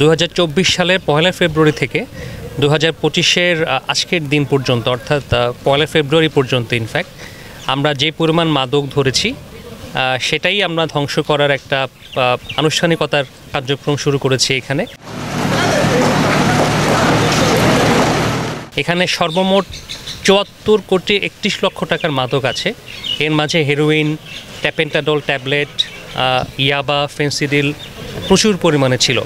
2024 সালের 1 ফেব্রুয়ারি থেকে 2025-এর আজকের দিন পর্যন্ত, অর্থাৎ 1 ফেব্রুয়ারি পর্যন্ত ইনফ্যাক্ট আমরা যে পরিমাণ মাদক ধরেছি সেটাই আমরা ধ্বংস করার একটা আনুষ্ঠানিকতার কার্যক্রম শুরু করেছি। এখানে সর্বমোট 74 কোটি 31 লক্ষ টাকার মাদক আছে। এর মাঝে হেরোইন, ট্যাপেন্টাডল ট্যাবলেট, ইয়াবা, ফেন্সিডিল প্রচুর পরিমাণে ছিল।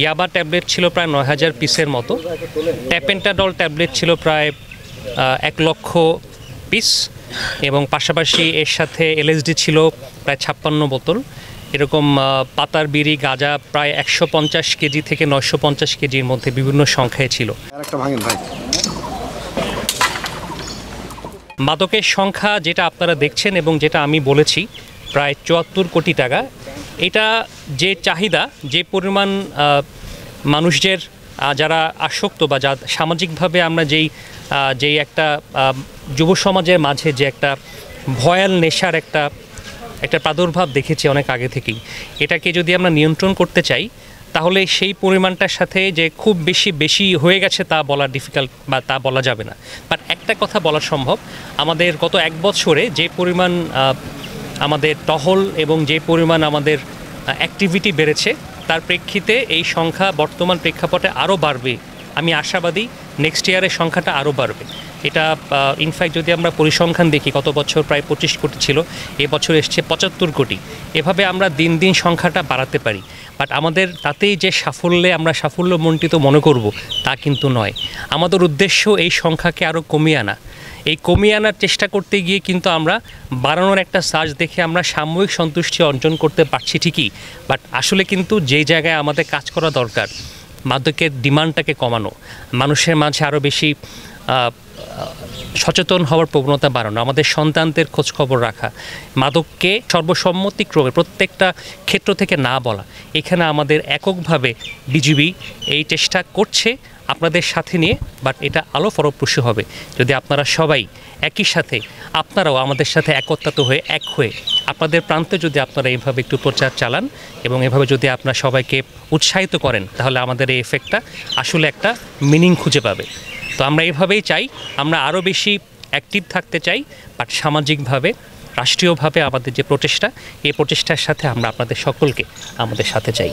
ইয়াবা ট্যাবলেট ছিল প্রায় 9000 পিসের মতো, ট্যাপেন্টাডল ট্যাবলেট ছিল প্রায় 1 লক্ষ পিস, এবং পাশাপাশি এর সাথে এলএসডি ছিল প্রায় 56 বোতল। এরকম পাতার বিড়ি, গাঁজা প্রায় 150 কেজি থেকে 950 কেজির মধ্যে বিভিন্ন সংখ্যায় ছিল। মাদকের সংখ্যা যেটা আপনারা দেখছেন এবং যেটা আমি বলেছি প্রায় 74 কোটি টাকা, এটা যে চাহিদা, যে পরিমাণ মানুষদের যারা আসক্ত বা যা সামাজিকভাবে আমরা যেই একটা যুব সমাজের মাঝে যে একটা ভয়াল নেশার একটা প্রাদুর্ভাব দেখেছি অনেক আগে থেকেই, এটাকে যদি আমরা নিয়ন্ত্রণ করতে চাই তাহলে সেই পরিমাণটার সাথে যে খুব বেশি হয়ে গেছে তা বলা ডিফিকাল্ট বা তা বলা যাবে না। বাট একটা কথা বলা সম্ভব, আমাদের গত 1 বছরে যে পরিমাণ আমাদের টহল এবং যে পরিমাণ আমাদের অ্যাক্টিভিটি বেড়েছে তার প্রেক্ষিতে এই সংখ্যা বর্তমান প্রেক্ষাপটে আরও বাড়বে। আমি আশাবাদী নেক্সট ইয়ারের সংখ্যাটা আরও বাড়বে। এটা ইনফ্যাক্ট যদি আমরা পরিসংখ্যান দেখি, গত বছর প্রায় 25 কোটি ছিল, এবছর এসছে 75 কোটি। এভাবে আমরা দিন দিন সংখ্যাটা বাড়াতে পারি। বাট আমাদের তাতেই যে আমরা সাফল্যমণ্ডিত মনে করব তা কিন্তু নয়। আমাদের উদ্দেশ্য এই সংখ্যাকে আরও কমিয়ে আনা। এই কমিয়ে আনার চেষ্টা করতে গিয়ে কিন্তু আমরা বাড়ানোর একটা সার্চ দেখে আমরা সাময়িক সন্তুষ্টি অর্জন করতে পারছি ঠিকই, বাট আসলে কিন্তু যেই জায়গায় আমাদের কাজ করা দরকার, মাদকের ডিমান্ডটাকে কমানো, মানুষের মাঝে আরও বেশি সচেতন হওয়ার প্রবণতা বাড়ানো, আমাদের সন্তানদের খোঁজখবর রাখা, মাদককে সর্বসম্মতিক্রমে প্রত্যেকটা ক্ষেত্র থেকে না বলা, এখানে আমাদের এককভাবে বিজিবি এই চেষ্টা করছে আপনাদের সাথে নিয়ে। বাট এটা আলো ফলপ্রসূ হবে যদি আপনারা সবাই একই সাথে, আপনারাও আমাদের সাথে একত্রিত হয়ে আপনাদের প্রান্তে যদি আপনারা এইভাবে একটু প্রচার চালান এবং এভাবে যদি আপনারা সবাইকে উৎসাহিত করেন, তাহলে আমাদের এই এফেক্টটা আসলে একটা মিনিং খুঁজে পাবে। তো আমরা এইভাবেই চাই, আমরা আরও বেশি অ্যাক্টিভ থাকতে চাই, বাট সামাজিকভাবে, রাষ্ট্রীয়ভাবে আমাদের যে প্রচেষ্টা, এই প্রচেষ্টার সাথে আমরা আপনাদের সকলকে আমাদের সাথে চাই।